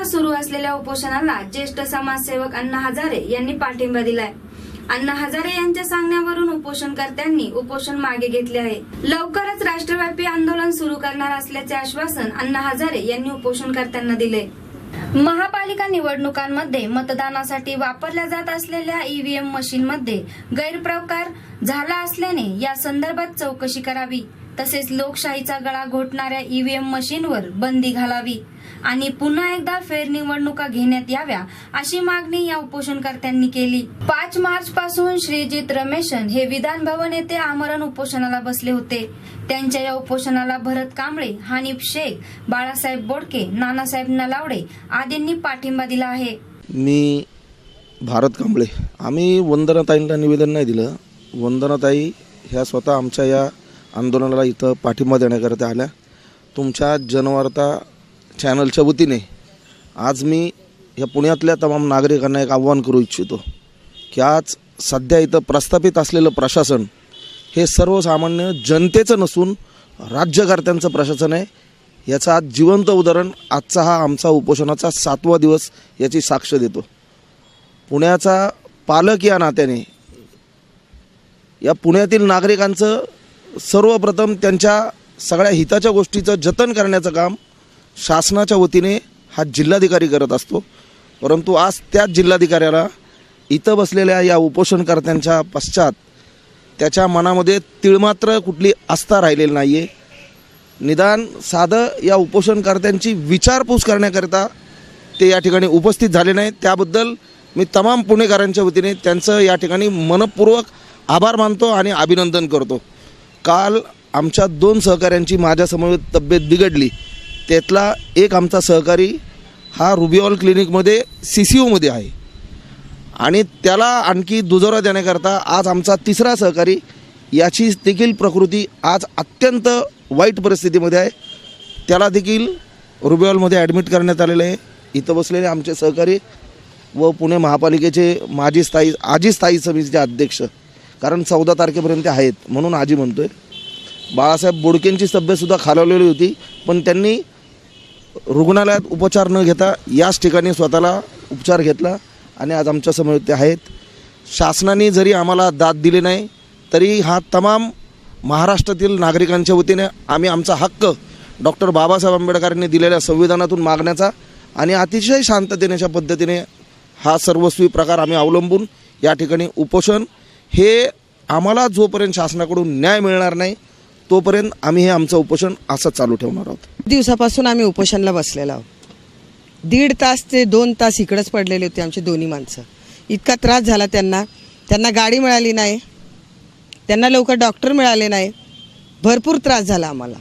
सुरू असलेल्या उपोषणाला ज्येष्ठ समाजसेवक अण्णा हजारे यांनी पाठिंबा दिलाय। अण्णा हजारे यांच्या सांगण्यावरून उपोषणकर्त्यांनी उपोषण मागे घेतले आहे। लवकरच राष्ट्रव्यापी आंदोलन सुरू करणार असल्याचे आश्वासन अण्णा हजारे यांनी उपोषणकर्त्यांना दिले। महापालिका निवडणुकांमध्ये मतदानासाठी वापरल्या जात असलेल्या ईव्हीएम मशीनमध्ये गैरप्रकार झाला असल्याने या संदर्भात चौकशी करावी, तसेच लोकशाहीचा गळा घोटणाऱ्या ईव्हीएम मशीनवर बंदी घालावी आणि पुन्हा एकदा फेरनिवडणुका घेण्यात याव्या अशी मागणी या उपोषणकर्त्यांनी केली। 5 मार्च पासून श्रीजित रमेशन हे विधान भवन येथे आमरण उपोषणाला बसले होते। त्यांच्या या उपोषणाला भरत कांबळे, हनीफ शेख, बाळासाहेब बोडके, नानासाहेब नलावडे आदींनी पाठिंबा दिला आहे। मी भारत कांबळे, आम्ही वंदनाताईंना निवेदन नाही दिलं। वंदनाताई ह्या स्वतः आमच्या या आंदोलनाला इथं पाठिंबा देण्याकरता आल्या। तुमच्या जनवार्ता चॅनलच्या वतीने आज मी या पुण्यातल्या तमाम नागरिकांना एक आव्हान करू इच्छितो की आज सध्या इथं प्रस्थापित असलेलं प्रशासन हे सर्वसामान्य जनतेचं नसून राज्यकर्त्यांचं प्रशासन आहे। याचं आज जिवंत उदाहरण आजचा हा आमचा उपोषणाचा 7वा दिवस याची साक्ष देतो। पुण्याचा पालक या नात्याने या पुण्यातील नागरिकांचं सर्वप्रथम त्यांच्या सगळ्या हिताच्या गोष्टीचं जतन करण्याचं काम शासनाच्या वतीने हा जिल्हाधिकारी करत असतो, परंतु आज त्याच जिल्हाधिकाऱ्याला इथं बसलेल्या या उपोषणकर्त्यांच्या पश्चात त्याच्या मनामध्ये तिळमात्र कुठली आस्था राहिलेली नाही आहे। निदान साधं या उपोषणकर्त्यांची विचारपूस करण्याकरिता ते या ठिकाणी उपस्थित झाले नाही। त्याबद्दल मी तमाम पुणेकरांच्या वतीने त्यांचं या ठिकाणी मनपूर्वक आभार मानतो आणि अभिनंदन करतो। काल आमच्या 2 सहकाऱ्यांची माझ्यासमोर तब्येत बिघडली, त्यातला एक आमचा सहकारी हा रुबिओल क्लिनिकमध्ये CCUमध्ये आहे आणि त्याला आणखी दुजोरा देण्याकरता आज आमचा 3रा सहकारी याची देखील प्रकृती आज अत्यंत वाईट परिस्थितीमध्ये आहे। त्याला देखील रुबिओलमध्ये ॲडमिट करण्यात आलेलं आहे। इथं बसलेले आमचे सहकारी व पुणे महापालिकेचे आजी स्थायी समितीचे अध्यक्ष, कारण 14 तारखेपर्यंत आहेत म्हणून आजी म्हणतो आहे, बाळासाहेब बोडकेंची तब्येतसुद्धा खालावलेली होती, पण त्यांनी रुग्णालयात उपचार न घेता याच ठिकाणी स्वतःला उपचार घेतला आणि आज आमच्यासमोर ते आहेत। शासनाने जरी आम्हाला दाद दिली नाही तरी हा तमाम महाराष्ट्रातील नागरिकांच्या वतीने आम्ही आमचा हक्क डॉक्टर बाबासाहेब आंबेडकरांनी दिलेल्या संविधानातून मागण्याचा आणि अतिशय शांततेच्या पद्धतीने हा सर्वस्वी प्रकार आम्ही अवलंबून या ठिकाणी उपोषण हे आम्हाला जोपर्यंत शासनाकडून न्याय मिळणार नाही तोपर्यंत आम्ही हे आमचं उपोषण असं चालू ठेवणार आहोत। दिवसापासून आम्ही उपोषणाला बसलेलो आहोत। 1.5 तास ते 2 तास इकडेच पडलेले होते आमचे दोन्ही माणसं। इतका त्रास झाला त्यांना गाडी मिळाली नाही, त्यांना लवकर डॉक्टर मिळाले नाही, भरपूर त्रास झाला आम्हाला।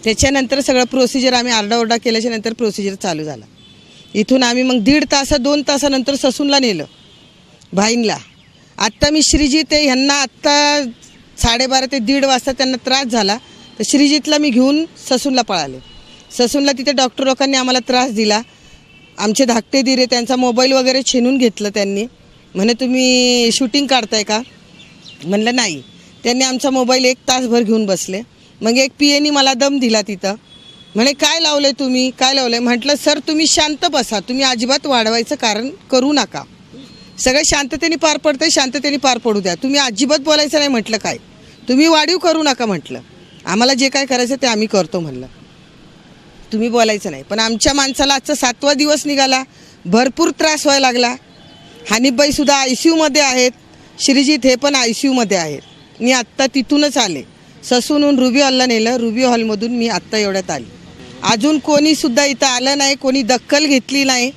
त्याच्यानंतर सगळं प्रोसिजर आम्ही आरडाओरडा केल्याच्या नंतर प्रोसिजर चालू झाला। इथून आम्ही मग 2 तासानंतर ससूनला नेलं भाईंला। आत्ता मी श्रीजित आहे, ह्यांना आत्ता 12:30 ते 1:30 वाजता त्यांना त्रास झाला तर श्रीजितला मी घेऊन ससूनला पळाले। ससूनला तिथे डॉक्टर लोकांनी आम्हाला त्रास दिला, आमचे धाकटे दिरे त्यांचा मोबाईल वगैरे छीनून घेतलं त्यांनी। म्हणे तुम्ही शूटिंग काढताय का? म्हणलं नाही। त्यांनी आमचा मोबाईल 1 तासभर घेऊन बसले। मग एक PAनी मला दम दिला तिथं, म्हणे काय लावलंय तुम्ही, काय लावलंय? म्हटलं सर तुम्ही शांत बसा, तुम्ही अजिबात वाढवायचं कारण करू नका, सगळं शांततेने पार पडतंय, शांततेने पार पडू द्या, तुम्ही अजिबात बोलायचं नाही। म्हटलं काय तुम्ही वाढीव करू नका, म्हटलं आम्हाला जे काय करायचं ते आम्ही करतो, म्हणलं तुम्ही बोलायचं नाही। पण आमच्या माणसाला आजचा 7वा दिवस निघाला, भरपूर त्रास व्हायला लागला। हनीफबाईसुद्धा ICUमध्ये आहेत, श्रीजित हे पण ICUमध्ये आहेत। मी आत्ता तिथूनच आले, ससूनहून रुबी हॉलला नेलं, रुबी हॉलमधून मी आत्ता एवढ्यात आले। अजून कोणीसुद्धा इथं आलं नाही, कोणी दखल घेतली नाही।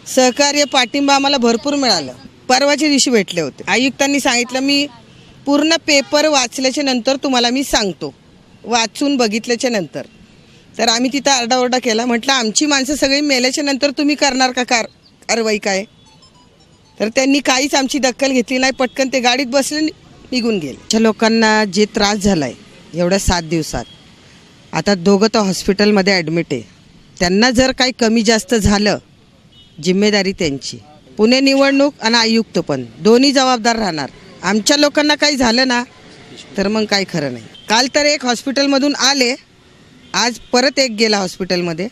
सहकार्य पाठिंबा आम्हाला भरपूर मिळालं। परवाच्या दिवशी भेटले होते, आयुक्तांनी सांगितलं मी पूर्ण पेपर वाचल्याच्या नंतर तुम्हाला मी सांगतो, वाचून बघितल्याच्या नंतर। तर आम्ही तिथं आरडाओरडा केला, म्हटलं आमची माणसं सगळी मेल्याच्या नंतर तुम्ही करणार का कारवाई काय? तर त्यांनी काहीच आमची दखल घेतली नाही, पटकन ते गाडीत बसले निघून गेले। त्या लोकांना जे त्रास झाला आहे एवढ्या 7 दिवसात, आता दोघं तर हॉस्पिटलमध्ये ॲडमिट आहे, त्यांना जर काही कमी जास्त झालं जिम्मेदारी त्यांची। पुणे निवडणूक आणि आयुक्त पण दोन्ही जबाबदार राहणार। आमच्या लोकांना काही झालं ना तर मग काही खरं नाही। काल तर एक हॉस्पिटलमधून आले, आज परत एक गेला हॉस्पिटलमध्ये,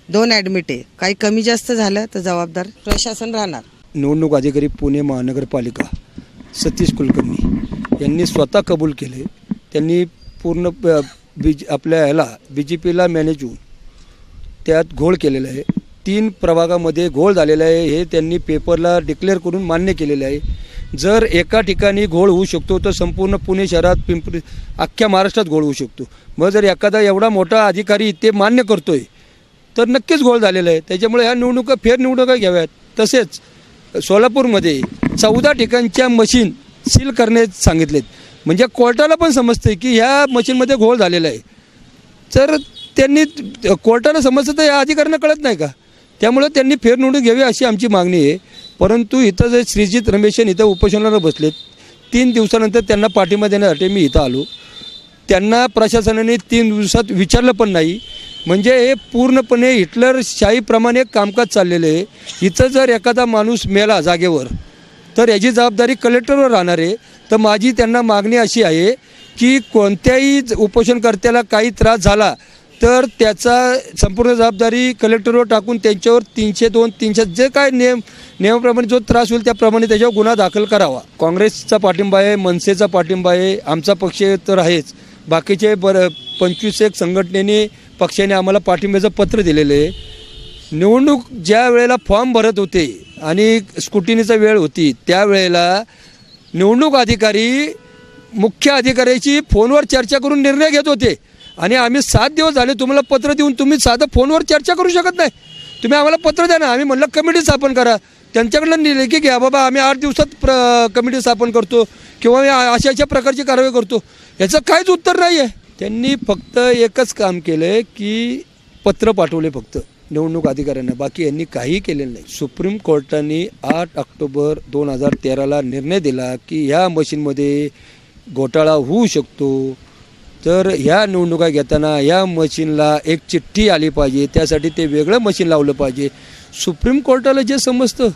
2 ॲडमिट आहे. काही कमी जास्त झालं तर जबाबदार प्रशासन राहणार. निवडणूक अधिकारी पुणे महानगरपालिका सतीश कुलकर्णी यांनी स्वतः कबूल केले. त्यांनी पूर्ण आपल्या ह्याला BJPला मॅनेज होऊन त्यात घोळ केलेला आहे. 3 प्रभागामध्ये घोळ झालेला आहे हे त्यांनी पेपरला डिक्लेअर करून मान्य केलेलं आहे. जर एका ठिकाणी घोळ होऊ शकतो तर संपूर्ण पुणे शहरात पिंपरी अख्ख्या महाराष्ट्रात घोळ होऊ शकतो. मग जर एखादा एवढा मोठा अधिकारी ते मान्य करतोय तर नक्कीच घोळ झालेला आहे. त्याच्यामुळे ह्या निवडणुका फेरनिवडणुका घ्याव्यात. तसेच सोलापूरमध्ये 14 ठिकाणच्या मशीन सील करण्यात सांगितलेत. म्हणजे कोर्टाला पण समजते की ह्या मशीनमध्ये घोळ झालेला आहे. तर त्यांनी कोर्टाला समजतं तर या अधिकाऱ्यांना कळत नाही का? त्यामुळे त्यांनी फेरनिवडणूक घ्यावी अशी आमची मागणी आहे. परंतु इथं जे श्रीजित रमेशन इथं उपोषणाला बसलेत 3 दिवसानंतर त्यांना पाठिंबा देण्यासाठी मी इथं आलो. त्यांना प्रशासनाने 3 दिवसात विचारलं पण नाही. म्हणजे हे पूर्णपणे हिटलरशाहीप्रमाणे कामकाज चाललेलं आहे. इथं जर एखादा माणूस मेला जागेवर तर याची जबाबदारी कलेक्टरवर राहणार आहे. तर माझी त्यांना मागणी अशी आहे की कोणत्याही उपोषणकर्त्याला काही त्रास झाला तर त्याचा संपूर्ण जबाबदारी कलेक्टरवर टाकून त्यांच्यावर 302 300 जे काय नियमाप्रमाणे जो त्रास होईल त्याप्रमाणे त्याच्यावर गुन्हा दाखल करावा. काँग्रेसचा पाठिंबा आहे, मनसेचा पाठिंबा आहे, आमचा पक्ष तर आहेच. बाकीचे 25 संघटनेने पक्षाने आम्हाला पाठिंब्याचं पत्र दिलेलं आहे. निवडणूक ज्या वेळेला फॉर्म भरत होते आणि स्क्रुटिनीचा वेळ होती त्यावेळेला निवडणूक अधिकारी मुख्य अधिकाऱ्याची फोनवर चर्चा करून निर्णय घेत होते. आणि आम्ही 7 दिवस झाले तुम्हाला पत्र देऊन तुम्ही साधं फोनवर चर्चा करू शकत नाही. तुम्ही आम्हाला पत्र द्या ना. आम्ही म्हणलं कमिटी स्थापन करा. त्यांच्याकडनं लेखी घ्या बाबा आम्ही 8 दिवसात कमिटी स्थापन करतो किंवा अशा प्रकारची कारवाई करतो. याचं काहीच उत्तर नाही आहे. त्यांनी फक्त एकच काम केलं आहे की पत्र पाठवले फक्त निवडणूक अधिकाऱ्यांना. बाकी यांनी काही केलेलं नाही. सुप्रीम कोर्टाने 8 ऑक्टोबर 2013ला निर्णय दिला की ह्या मशीनमध्ये घोटाळा होऊ शकतो. तर ह्या निवडणुका घेताना या मशीनला एक चिठ्ठी आली पाहिजे. त्यासाठी ते वेगळं मशीन लावलं पाहिजे. सुप्रीम कोर्टाला जे समजतं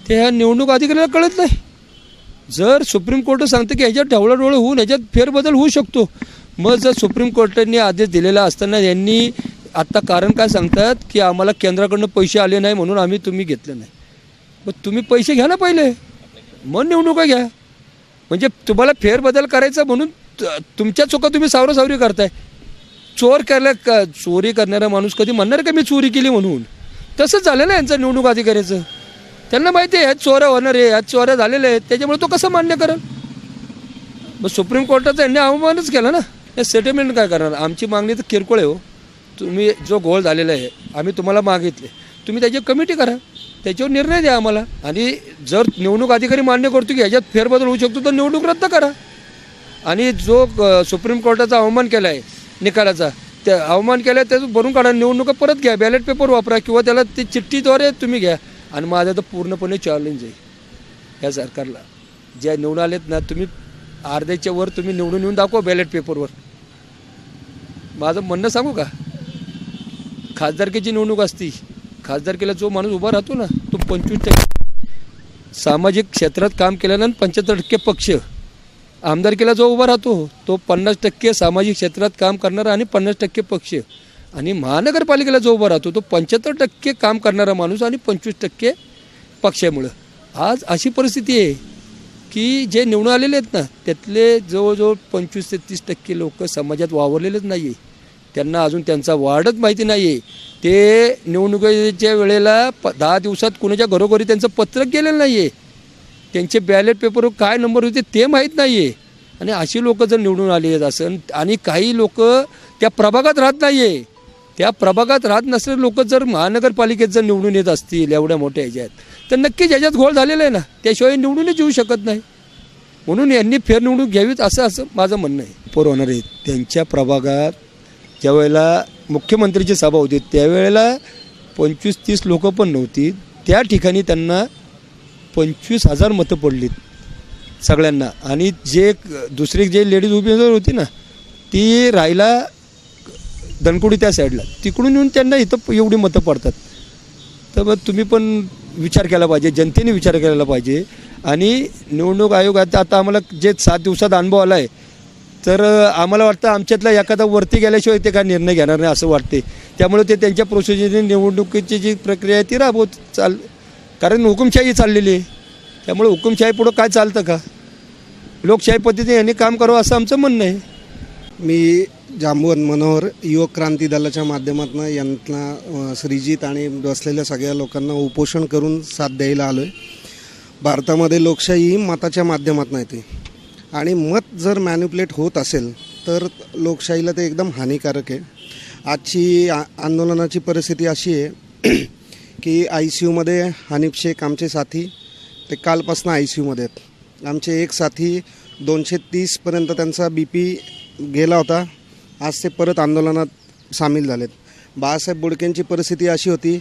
ते ह्या निवडणूक अधिकाऱ्याला कळत नाही. जर सुप्रीम कोर्ट सांगतं की ह्याच्यात ढवळाढवळ होऊन ह्याच्यात फेरबदल होऊ शकतो. मग जर सुप्रीम कोर्टाने आदेश दिलेला असताना यांनी आत्ता कारण काय सांगतात की आम्हाला केंद्राकडनं पैसे आले नाही म्हणून आम्ही तुम्ही घेतलं नाही. मग तुम्ही पैसे घ्या ना पहिले मग निवडणुका घ्या. म्हणजे तुम्हाला फेरबदल करायचा म्हणून तुमच्या चुका तुम्ही सावरासावरी करताय. चोरी करणारा माणूस कधी म्हणणार का मी चोरी केली म्हणून? तसंच झालं ना यांचं निवडणूक अधिकाऱ्याचं. त्यांना माहिती आहे ह्याच चोऱ्या होणार आहे, ह्याच चोऱ्या झालेल्या आहेत. त्याच्यामुळे तो कसं मान्य करेल? मग सुप्रीम कोर्टाचा यांनी अवमानच केला ना. हे सेटलमेंट काय करणार? आमची मागणी तर किरकोळ आहे हो. तुम्ही जो घोळ झालेला आहे आम्ही तुम्हाला मागितले, तुम्ही त्याची कमिटी करा, त्याच्यावर निर्णय द्या आम्हाला. आणि जर निवडणूक अधिकारी मान्य करतो की ह्याच्यात फेरबदल होऊ शकतो तर निवडणूक रद्द करा. आणि जो सुप्रीम कोर्टाचा अवमान केला आहे निकालाचा, त्या अवमान केला आहे त्याचं भरून काढा. निवडणुका परत घ्या, बॅलेट पेपर वापरा किंवा त्याला ते चिठ्ठीद्वारे तुम्ही घ्या. आणि माझं तर पूर्णपणे चॅलेंज आहे या सरकारला. ज्या निवडून आलेत ना तुम्ही अर्ध्याच्या वर तुम्ही निवडून येऊन दाखवा बॅलेट पेपरवर. माझं म्हणणं सांगू का? खासदारकीची निवडणूक असती, खासदारकीला जो माणूस उभा राहतो ना तो 25% सामाजिक क्षेत्रात काम केल्यानं 75% पक्ष. आमदारकीला जो उभा राहतो तो 50% सामाजिक क्षेत्रात काम करणारा आणि 50% पक्ष. आणि महानगरपालिकेला जो उभा राहतो तो 75% काम करणारा माणूस आणि 25% पक्षामुळं. आज अशी परिस्थिती आहे की जे निवडून आलेले आहेत ना त्यातले जवळजवळ 25 ते 30% लोक समाजात वावरलेलेच नाही आहे. त्यांना अजून त्यांचा वाढच माहिती नाही आहे. ते निवडणुकीच्या वेळेला 10 दिवसात कुणाच्या घरोघरी त्यांचं पत्रक गेलेलं नाही आहे. त्यांचे बॅलेट पेपरवर काय नंबर होते ते माहीत नाही आहे. आणि अशी लोक जर निवडून आली आहेत असं, आणि काही लोक त्या प्रभागात राहत नाही आहे, त्या प्रभागात राहत नसलेले लोक जर महानगरपालिकेत जर निवडून येत असतील एवढ्या मोठ्या ह्याच्यात तर नक्कीच ह्याच्यात घोळ झालेला आहे ना. त्याशिवाय निवडूनच येऊ शकत नाही. म्हणून यांनी फेरनिवडणूक घ्यावीच असं माझं म्हणणं आहे. पोर होणार आहे त्यांच्या प्रभागात ज्यावेळेला मुख्यमंत्रीची सभा होती त्यावेळेला 25-30 लोक पण नव्हती. त्या ठिकाणी त्यांना 25,000 मतं पडलीत सगळ्यांना. आणि जे दुसरी जे लेडीज उमेदवार होती ना ती राहिला धनकुडी त्या साईडला, तिकडून येऊन त्यांना इथं एवढी मतं पडतात. तर मग तुम्ही पण विचार केला पाहिजे, जनतेने विचार केला पाहिजे. आणि निवडणूक आयोग आता आम्हाला जे 7 दिवसात अनुभव आला आहे तर आम्हाला वाटतं आमच्यातला एखादा वरती गेल्याशिवाय ते काय निर्णय घेणार नाही असं वाटते. त्यामुळे ते त्यांच्या प्रोसिजरने निवडणुकीची जी प्रक्रिया आहे ती राबवत कारण हुकुमशाही चाललेली आहे. त्यामुळे हुकुमशाही पुढं काय चालतं का, लोकशाही पद्धतीने यांनी काम करावं असं आमचं म्हणणं आहे. मी जांबुवन मनोहर युवक क्रांती दलाच्या माध्यमातून यांना श्रीजित आणि बसलेल्या सगळ्या लोकांना उपोषण करून साथ द्यायला आलो आहे. भारतामध्ये लोकशाही ही मताच्या माध्यमातून येते आणि मत जर मॅन्युप्युलेट होत असेल तर लोकशाहीला ते एकदम हानिकारक आहे. आजची आंदोलनाची परिस्थिती अशी आहे की ICUमध्ये हनीफ शेख आमचे साथी ते कालपासून ICUमध्ये आहेत. आमचे एक साथी 230पर्यंत त्यांचा BP गेला होता. आज ते परत आंदोलनात सामील झालेत. बाळासाहेब बोडकेंची परिस्थिती अशी होती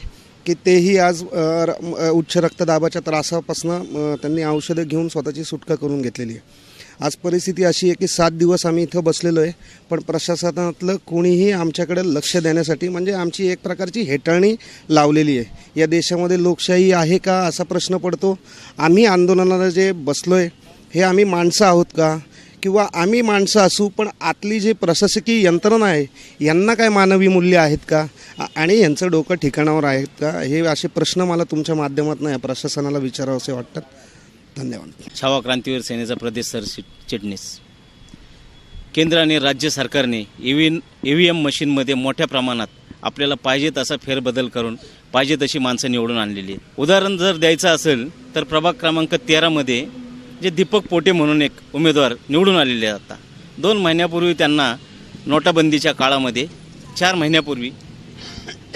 की तेही आज उच्च रक्तदाबाच्या त्रासापासून त्यांनी औषधं घेऊन स्वतःची सुटका करून घेतलेली आहे. आज परिस्थिती अशी आहे की 7 दिवस आम्ही इथं बसलेलो आहे, पण प्रशासनातलं कोणीही आमच्याकडे लक्ष देण्यासाठी म्हणजे आमची एक प्रकारची हेटाळणी लावलेली आहे. या देशामध्ये लोकशाही आहे का असा प्रश्न पडतो. आम्ही आंदोलनाला जे बसलो आहे हे आम्ही माणसं आहोत का, किंवा आम्ही माणसं असू पण आतली जी प्रशासकीय यंत्रणा आहे यांना काय मानवी मूल्य आहेत का आणि यांचं डोकं ठिकाणावर आहेत का, हे असे प्रश्न मला तुमच्या माध्यमातून या प्रशासनाला विचारावं असे वाटतात. धन्यवाद. छावा क्रांतीवीर सेनेचा प्रदेश सरचिटणीस. केंद्र आणि राज्य सरकारने EVM मशीनमध्ये मोठ्या प्रमाणात आपल्याला पाहिजे तसा फेरबदल करून पाहिजे तशी माणसं निवडून आणलेली आहे. उदाहरण जर द्यायचं असेल तर प्रभाग क्रमांक 13मध्ये जे दीपक पोटे म्हणून एक उमेदवार निवडून आलेले आहेत. आता 2 महिन्यापूर्वी त्यांना नोटाबंदीच्या काळामध्ये 4 महिन्यापूर्वी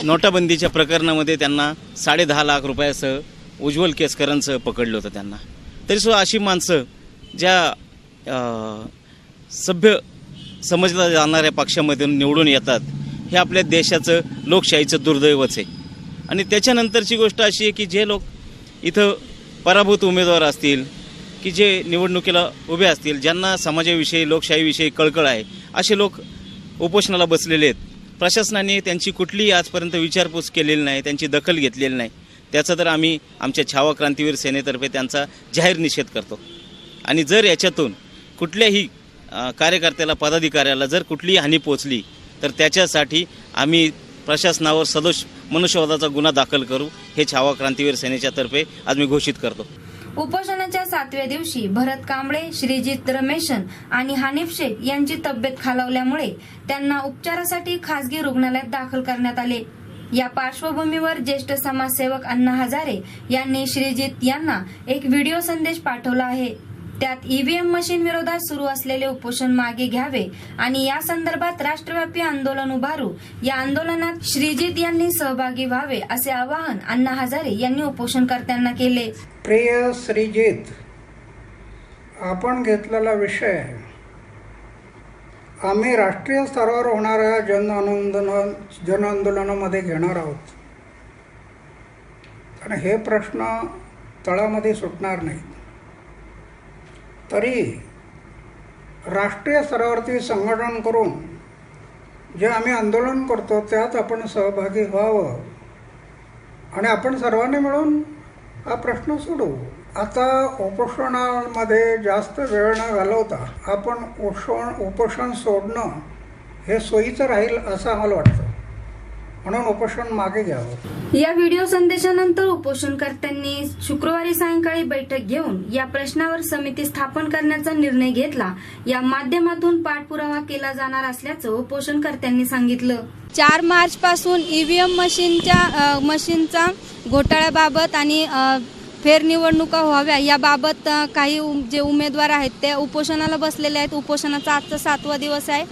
नोटाबंदीच्या प्रकरणामध्ये त्यांना 10.5 लाख रुपयासह उज्ज्वल केसकरांसह पकडलं होतं त्यांना. तरीसुद्धा अशी माणसं ज्या सभ्य समजल्या जाणाऱ्या पक्षामधून निवडून येतात हे आपल्या देशाचं लोकशाहीचं दुर्दैवच आहे. आणि त्याच्यानंतरची गोष्ट अशी आहे की जे लोक इथं पराभूत उमेदवार असतील की जे निवडणुकीला उभे असतील, ज्यांना समाजाविषयी लोकशाहीविषयी कळकळ आहे, असे लोक उपोषणाला बसलेले आहेत. प्रशासनाने त्यांची कुठलीही आजपर्यंत विचारपूस केलेली नाही, त्यांची दखल घेतलेली नाही. त्याचा तर आम्ही आमच्या छावा क्रांतीवीर सेनेतर्फे त्यांचा जाहीर निषेध करतो. आणि जर याच्यातून कुठल्याही कार्यकर्त्याला पदाधिकाऱ्याला जर कुठलीही हानी पोचली तर त्याच्यासाठी आम्ही प्रशासनावर सदोष मनुष्यवधाचा गुन्हा दाखल करू, हे छावा क्रांतीवीर सेनेच्या तर्फे आज मी घोषित करतो. उपोषणाच्या 7व्या दिवशी भरत कांबळे, श्रीजित रमेशन आणि हनीफ शेख यांची तब्येत खालावल्यामुळे त्यांना उपचारासाठी खासगी रुग्णालयात दाखल करण्यात आले. या पार्श्वभूमीवर ज्येष्ठ समाजसेवक अण्णा हजारे यांनी श्रीजित यांना एक व्हिडिओ संदेश पाठवला आहे. त्यात EVM मशीन विरोधात सुरू असलेले उपोषण मागे घ्यावे आणि या संदर्भात राष्ट्रव्यापी आंदोलन उभारू. या आंदोलनात श्रीजित यांनी सहभागी व्हावे असे आवाहन अण्णा हजारे यांनी उपोषणकर्त्यांना केले. प्रिय श्रीजित, आपण घेतलेला विषय आम्ही राष्ट्रीय स्तरावर होणाऱ्या जन आंदोलनामध्ये घेणार आहोत. आणि हे प्रश्न तळामध्ये सुटणार नाहीत. तरी राष्ट्रीय स्तरावरती संघटन करून जे आम्ही आंदोलन करतो त्यात आपण सहभागी व्हावं आणि आपण सर्वांनी मिळून हा प्रश्न सोडवू. आता उपोषणामध्ये जास्त वेळ न घालवता आपण उपोषण सोडणं हे सोयीचं राहील असं आम्हाला वाटतं, म्हणून उपोषण मागे घ्यावं. या व्हिडिओ संदेशानंतर उपोषणकर्त्यांनी शुक्रवारी सायंकाळी बैठक घेऊन या प्रश्नावर समिती स्थापन करण्याचा निर्णय घेतला. या माध्यमातून पाठपुरावा केला जाणार असल्याचं उपोषणकर्त्यांनी सांगितलं. 4 मार्च पासून EVM मशीनचा घोटाळ्याबाबत आणि फेरनिवडणुका व्हाव्या याबाबत काही जे उमेदवार आहेत ते उपोषणाला बसलेले आहेत. उपोषणाचा आजचा 7वा दिवस आहे.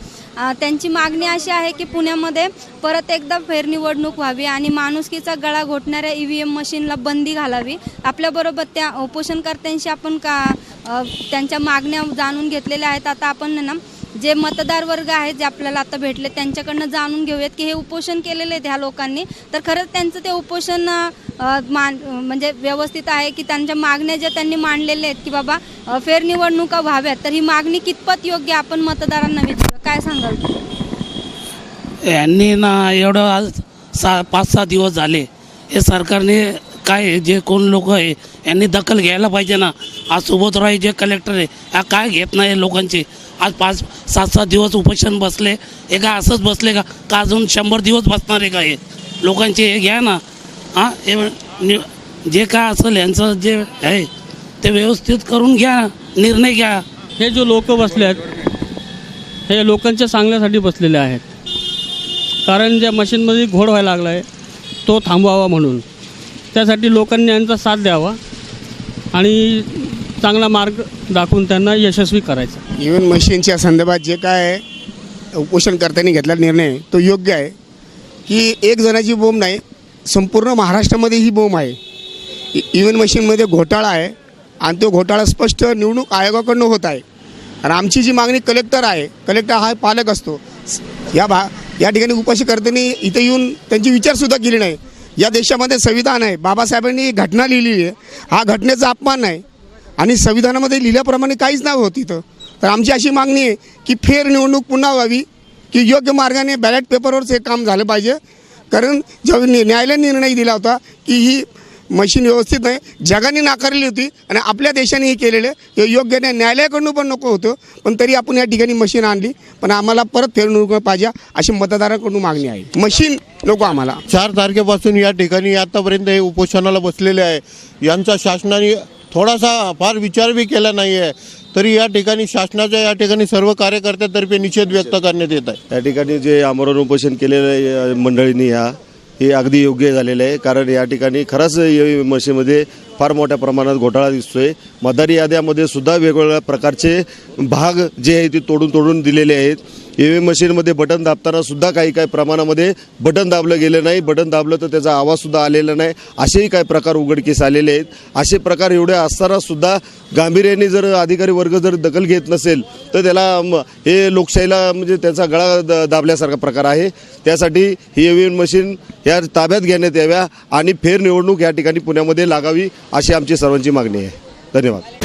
त्यांची मागणी अशी आहे की पुण्यामध्ये परत एकदा फेरनिवडणूक व्हावी आणि माणुसकीचा गळा घोटणाऱ्या EVM मशीनला बंदी घालावी. आपल्याबरोबर त्या उपोषणकर्त्यांशी आपण त्यांच्या मागण्या जाणून घेतलेल्या आहेत. आता आपण ना जे मतदार वर्ग आहेत जे आपल्याला आता भेटले त्यांच्याकडनं जाणून घेऊयात की हे उपोषण केलेले आहेत ह्या लोकांनी, तर खरंच त्यांचं ते उपोषण म्हणजे व्यवस्थित आहे की त्यांच्या मागण्या ज्या त्यांनी मांडलेल्या आहेत की बाबा फेरनिवडणुका व्हाव्यात, तर ही मागणी कितपत योग्य आपण मतदारांना विचारूया. काय सांगाल? यांनी ना एवढं आज 5-6 दिवस झाले हे सरकारने काय आहे, जे कोण लोक आहे यांनी दखल घ्यायला पाहिजे ना. आज सुबोधराव जे कलेक्टर आहे हा काय घेत नाही लोकांचे. आज 5-7 दिवस उपोषण बसले. हे का असंच बसले का अजून 100 दिवस बसणार आहे का हे लोकांचे? हे घ्या ना. हां हे जे काय असेल यांचं जे आहे ते व्यवस्थित करून घ्या, निर्णय घ्या. हे जो लोक बसले आहेत हे लोकांच्या चांगल्यासाठी बसलेले आहेत. कारण ज्या मशीनमध्ये घोळ व्हायला लागला आहे तो थांबवावा म्हणून त्यासाठी लोकांनी यांचा साथ द्यावा आणि चांगला मार्ग दाखवून त्यांना यशस्वी करायचा. इव्हीएम मशीनच्या संदर्भात जे काय उपोषणकर्त्यांनी घेतलेला निर्णय तो योग्य आहे की एक जणाची बोंब नाही, संपूर्ण महाराष्ट्रामध्ये ही बोंब आहे. इव्हीएम मशीनमध्ये घोटाळा आहे आणि तो घोटाळा स्पष्ट निवडणूक आयोगाकडून होत आहे. आणि आमची जी मागणी कलेक्टर आहे, कलेक्टर हा पालक असतो. या ठिकाणी उपोषणकर्त्यांनी इथे येऊन त्यांची विचारसुद्धा केली नाही. या देशामध्ये संविधान आहे, बाबासाहेबांनी घटना लिहिलेली आहे, हा घटनेचा अपमान आहे आणि संविधानामध्ये लिहिल्याप्रमाणे काहीच नाही होत इथं. तर आमची अशी मागणी आहे की फेर निवडणूक पुन्हा व्हावी, की योग्य मार्गाने बॅलेट पेपरवरच हे काम झालं पाहिजे. कारण जेव्हा न्यायालयाने निर्णय दिला होता की ही मशीन व्यवस्थित नाही, जगाने नाकारली होती आणि आपल्या देशाने हे केलेलं हे योग्य नाही. न्यायालयाकडून पण नको होतं, पण तरी आपण या ठिकाणी मशीन आणली. पण आम्हाला परत फेरनिवडणूक पाहिजे अशी मतदारांकडून मागणी आहे. मशीन नको आम्हाला. 4 तारखेपासून या ठिकाणी आतापर्यंत हे उपोषणाला बसलेले आहे. यांचा शासनाने थोडासा फार विचार बी केला नाही आहे. तरी या ठिकाणी शासनाच्या या ठिकाणी सर्व कार्यकर्त्यांतर्फे निषेध व्यक्त करण्यात येत आहे. या ठिकाणी जे आमरण उपोषण केलेलं मंडळींनी हे अगदी योग्य झालेलं आहे. कारण या ठिकाणी खरंच मशीनमध्ये फार मोठ्या प्रमाणात घोटाळा दिसतोय. मतदार याद्यामध्ये सुद्धा वेगवेगळ्या प्रकारचे भाग जे आहे ते तोडून दिलेले आहेत. ईव्हीएम मशीनमध्ये बटन दाबताना सुद्धा काही प्रमाणामध्ये बटन दाबलं गेलं नाही, बटन दाबलं तर त्याचा आवाजसुद्धा आलेला नाही, असेही काही प्रकार उघडकीस आलेले आहेत. असे प्रकार एवढे असताना सुद्धा गांभीर्याने जर अधिकारी वर्ग जर दखल घेत नसेल तर त्याला हे लोकशाहीला म्हणजे त्याचा गळा दाबल्यासारखा प्रकार आहे. त्यासाठी ही ईव्हीएम मशीन या ताब्यात घेण्यात याव्या आणि फेर निवडणूक या ठिकाणी पुण्यामध्ये लागावी अशी आमची सर्वांची मागणी आहे. धन्यवाद.